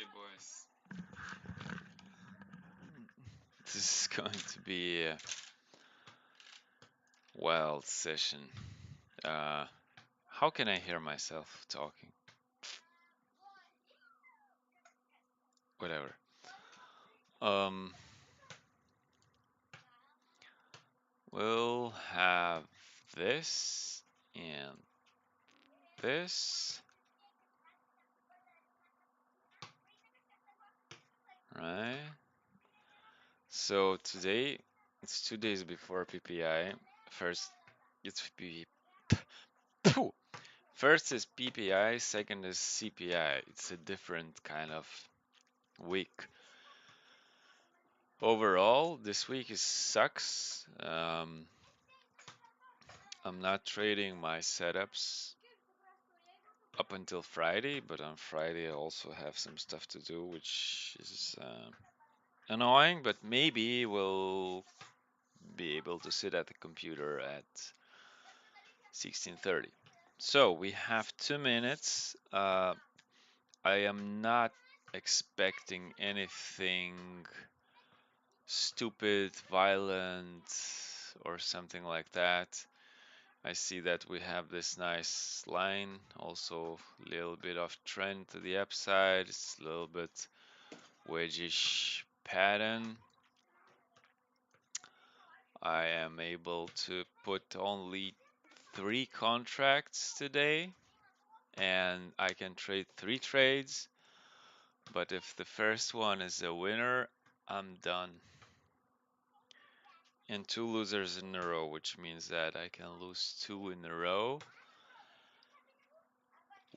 Hey boys, this is going to be a wild session. Uh, how can I hear myself talking? Whatever. Um, we'll have this and this, right? So today, it's 2 days before PPI. First, it's Phew. First is PPI, second is CPI. It's a different kind of week. Overall, this week is sucks. I'm not trading my setups up until Friday, but on Friday I also have some stuff to do, which is annoying, but maybe we'll be able to sit at the computer at 16:30. So we have 2 minutes. I am not expecting anything stupid, violent, or something like that. I see that we have this nice line, also a little bit of trend to the upside, it's a little bit wedgish pattern. I am able to put only 3 contracts today and I can trade 3 trades, but if the first one is a winner, I'm done. And 2 losers in a row, which means that I can lose 2 in a row,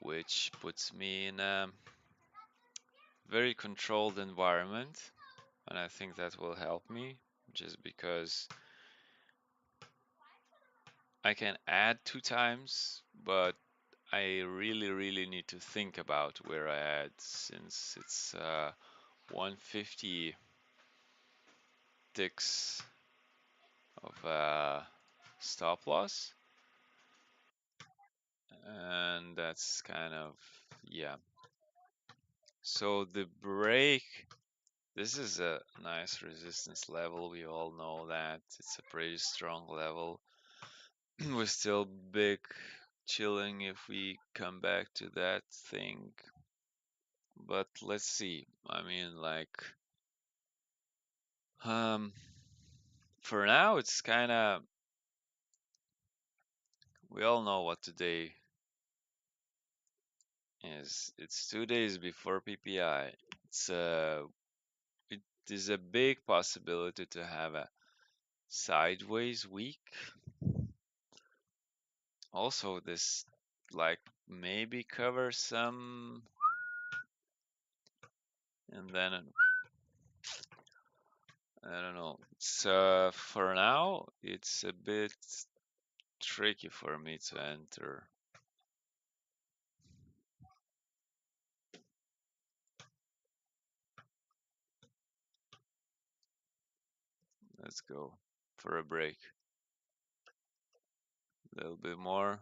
which puts me in a very controlled environment, and I think that will help me just because I can add 2 times, but I really need to think about where I add since it's 150 ticks of stop loss, and that's kind of, yeah. So the break, this is a nice resistance level. We all know that it's a pretty strong level. We're still big chilling if we come back to that thing. But let's see. I mean, like, um, for now, it's kind of, we all know what today is. It's 2 days before PPI. It is a big possibility to have a sideways week. Also, this, like, maybe cover some, and then I don't know. It's for now, it's a bit tricky for me to enter. Let's go for a break. A little bit more.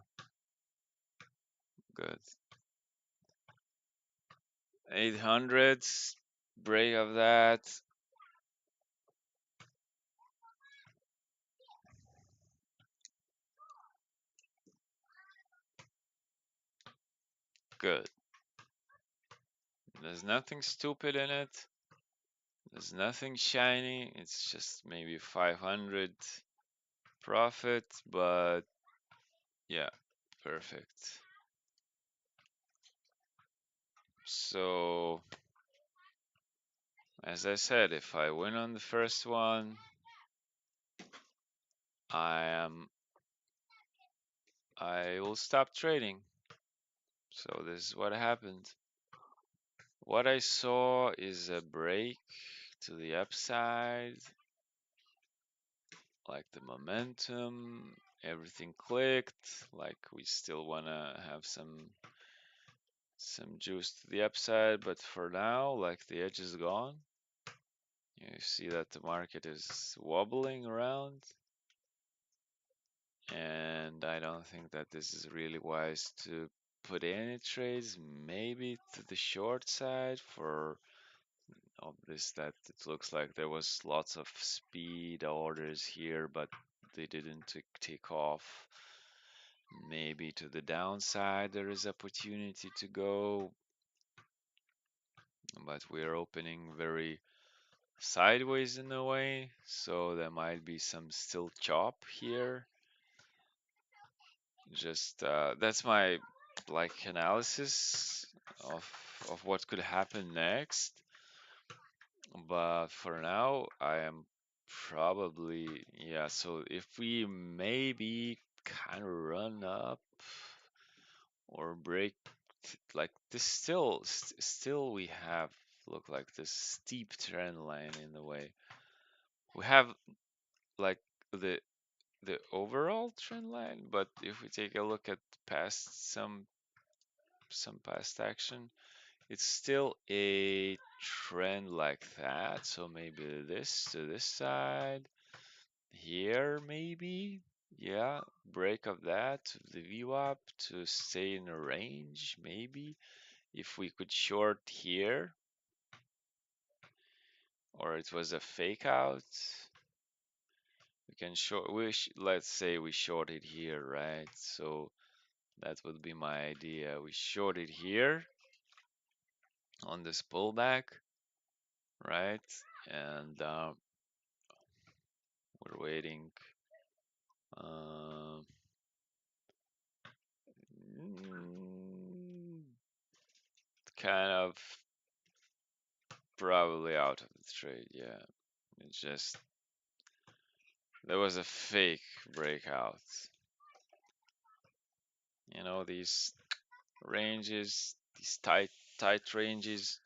Good. 800, break of that. Good. There's nothing stupid in it. There's nothing shiny. It's just maybe 500 profit, but yeah, perfect. So, as I said, if I win on the first one, I will stop trading. So this is what happened. What I saw is a break to the upside, like the momentum, everything clicked, like we still wanna have some juice to the upside, but for now, like the edge is gone. You see that the market is wobbling around, and I don't think that this is really wise to put any trades, maybe to the short side for of this that it looks like there was lots of speed orders here, but they didn't take off. Maybe to the downside there is opportunity to go, but we're opening very sideways in a way, so there might be some still chop here. Just that's my like analysis of what could happen next. But for now, I am probably, yeah. So if we maybe kind of run up or break like this, still we have look like this steep trend line in a way. We have like the overall trend line, but if we take a look at past some past action, it's still a trend like that. So maybe this to this side here, maybe. Yeah, break of that, the VWAP to stay in a range, maybe. If we could short here, or it was a fake out, we can short. Let's say we short it here, right? So that would be my idea. We short it here on this pullback, right? And we're waiting. Um, mm, kind of probably out of the trade, yeah. It's just there was a fake breakout. You know, these ranges, these tight ranges,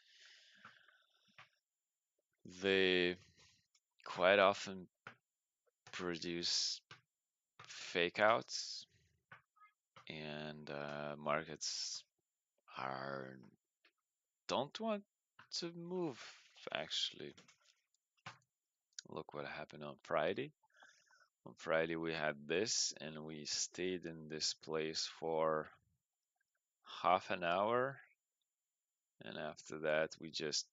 they quite often produce fake outs, and markets are don't want to move. Actually, look what happened on Friday. On Friday we had this, and we stayed in this place for half an hour, and after that we just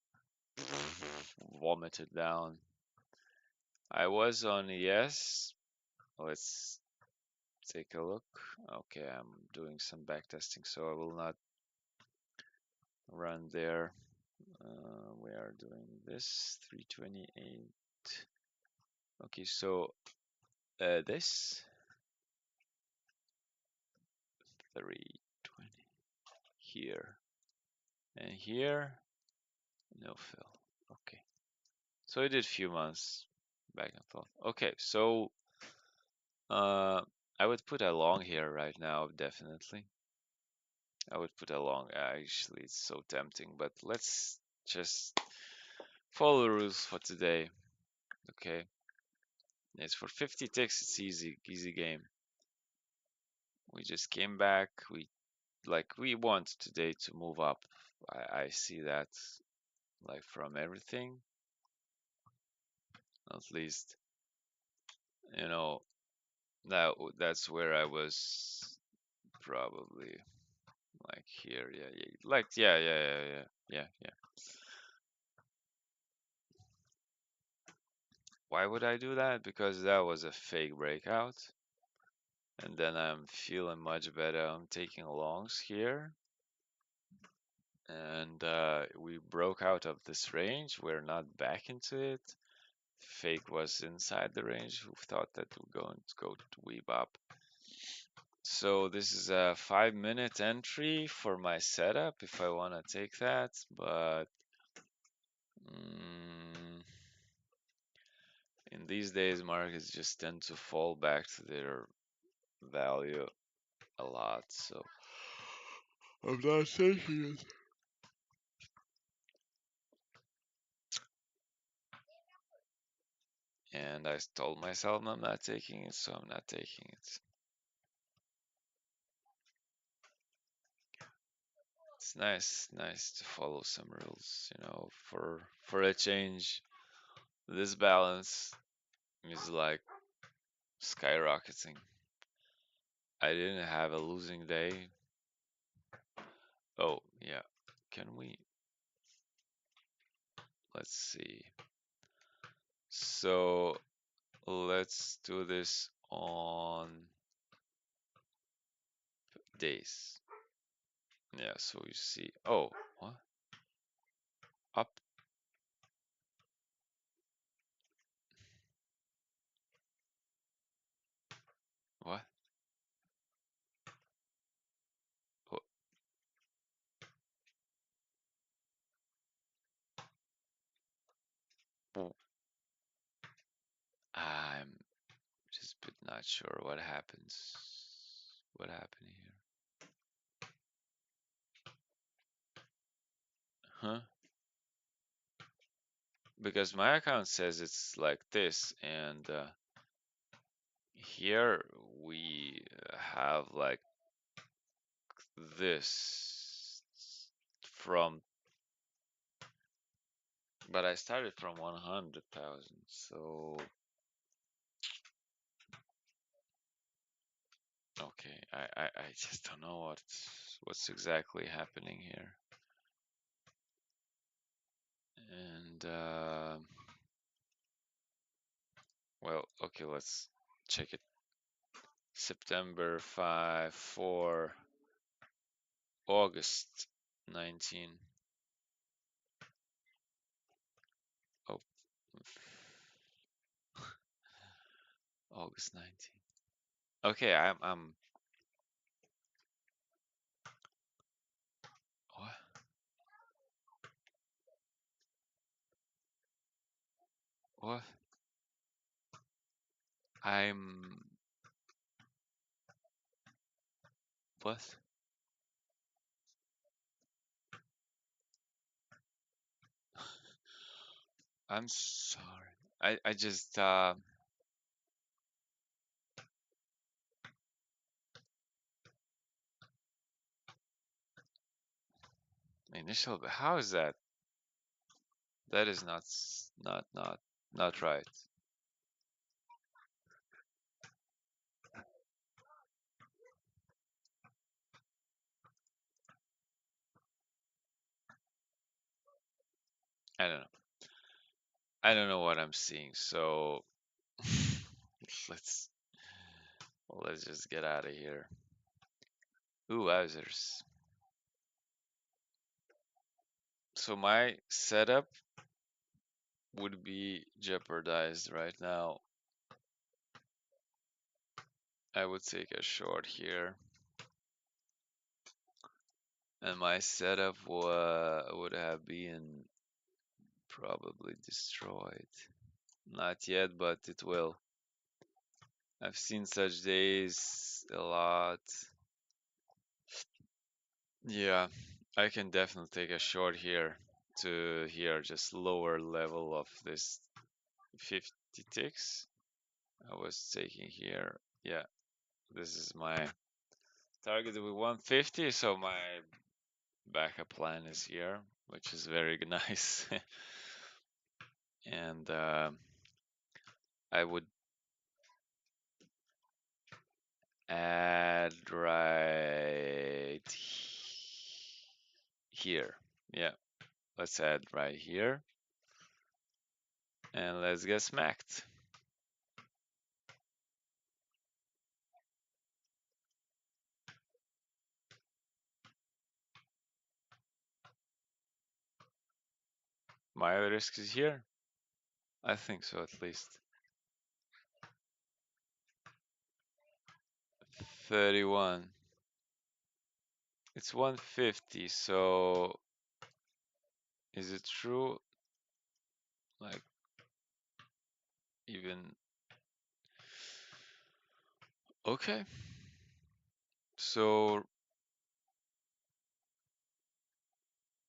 vomited down. I was on yes. Let's take a look. Okay, I'm doing some back testing, so I will not run there. We are doing this 328. Okay, so this 320 here and here no fill. Okay, so I did few months back and forth. Okay, so uh, I would put a long here right now, definitely. I would put a long. Actually, it's so tempting, but let's just follow the rules for today. Okay, it's for 50 ticks. It's easy game. We just came back. We want today to move up. I see that like from everything, at least you know that's where I was probably like here. Yeah, yeah, like yeah. Why would I do that? Because that was a fake breakout. And then I'm feeling much better. I'm taking longs here. And we broke out of this range. We're not back into it. Fake was inside the range. Who thought that we're going to go to weave up? So this is a 5-minute entry for my setup if I want to take that. But mm, in these days, markets just tend to fall back to their value a lot. So I'm not taking it. And I told myself I'm not taking it, so I'm not taking it. It's nice to follow some rules, for a change. This balance is like skyrocketing. I didn't have a losing day. can we? Let's see. So let's do this on days. Yeah, so you see. Oh, what? Up. What? What? I'm just a bit not sure what happens. What happened here? Huh? Because my account says it's like this, and here we have like this from, but I started from 100,000, so okay, I just don't know what's exactly happening here. And well, okay, let's check it. September 5 for August 19. Oh, August 19. Okay, I'm what? What? I'm what? I'm sorry. I just initial. How is that? That is not right. I don't know. I don't know what I'm seeing. So let's let's just get out of here. Ooh, wowzers. So my setup would be jeopardized right now. I would take a short here, and my setup would have been probably destroyed. Not yet, but it will. I've seen such days a lot. Yeah, I can definitely take a short here to here, just lower level of this 50 ticks I was taking here. Yeah, this is my target with 150, so my backup plan is here, which is very nice. And I would add right here. Yeah, let's add right here. And let's get smacked. My risk is here. I think so, at least. 31. It's 150, so is it true? Like, even. Okay. So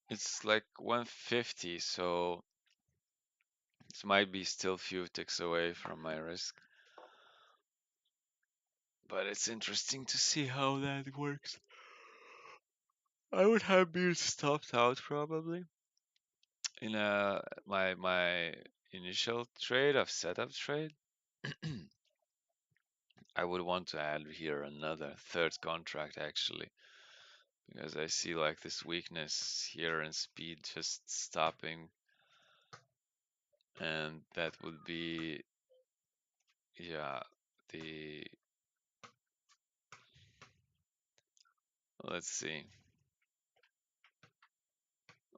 it's like 150, so this might be still few ticks away from my risk. But it's interesting to see how that works. I would have been stopped out probably in my initial trade of setup trade. I would want to add here another third contract actually, because I see like this weakness here in speed just stopping, and that would be, yeah, the, let's see.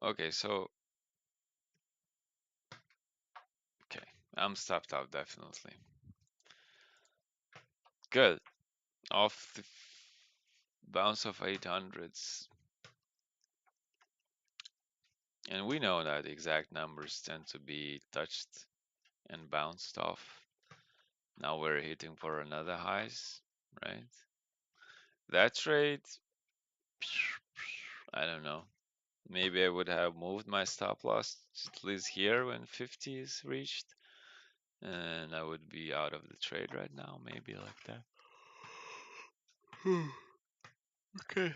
Okay, so, okay, I'm stopped out definitely. Good. Off the bounce of 800s. And we know that exact numbers tend to be touched and bounced off. Now we're hitting for another highs, right? That trade, I don't know. Maybe I would have moved my stop loss at least here when 50 is reached, and I would be out of the trade right now, maybe like that. Okay.